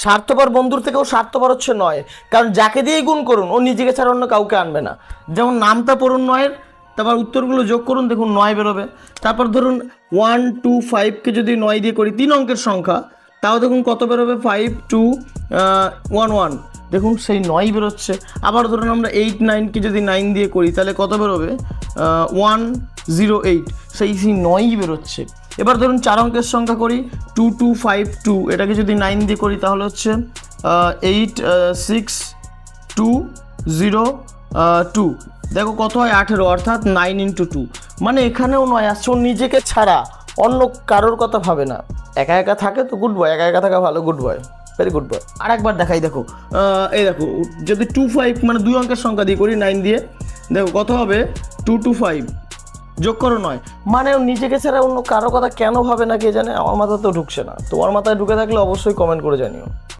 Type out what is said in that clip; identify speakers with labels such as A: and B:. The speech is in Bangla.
A: স্বার্থপর বন্ধুর থেকেও স্বার্থপর হচ্ছে নয়, কারণ যাকে দিয়েই গুণ করুন ও নিজেকে ছাড়া অন্য কাউকে আনবে না। যেমন নামটা পড়ুন নয়ের, তারপর উত্তরগুলো যোগ করুন, দেখুন 9 বেরোবে। তারপর ধরুন 1 2 5কে যদি 9 দিয়ে করি, 3 অঙ্কের সংখ্যা, তাও দেখুন কত বেরোবে, 5 2 1 1, দেখুন সেই 9 বেরোচ্ছে। আবার ধরুন আমরা 8 9কে যদি 9 দিয়ে করি তাহলে কত বেরোবে, 1 0 8, সেই 9ই বেরোচ্ছে। এবার ধরুন 4 অঙ্কের সংখ্যা করি, 2 2 5 2, এটাকে যদি 9 দিয়ে করি তাহলে হচ্ছে 8 6 2 0 2, দেখো কত হয় 18, অর্থাৎ 9 ইন্টু 2। মানে এখানেও নয় আসছে, ও নিজেকে ছাড়া অন্য কারোর কথা ভাবে না। একা একা থাকে তো গুড বয়, একা একা থাকা ভালো, good boy, very good boy. আর একবার দেখাই, দেখো এই দেখো যদি 2 5 মানে 2 অঙ্কের সংখ্যা দিয়ে করি 9 দিয়ে, দেখো কত হবে, 2 2 5, যোগ করো 9। মানে ও নিজেকে ছাড়া অন্য কারো কথা কেন ভাবে না কে জানে, আমার মাথাতেও ঢুকছে না। তোমার মাথায় ঢুকে থাকলে অবশ্যই কমেন্ট করে জানিও।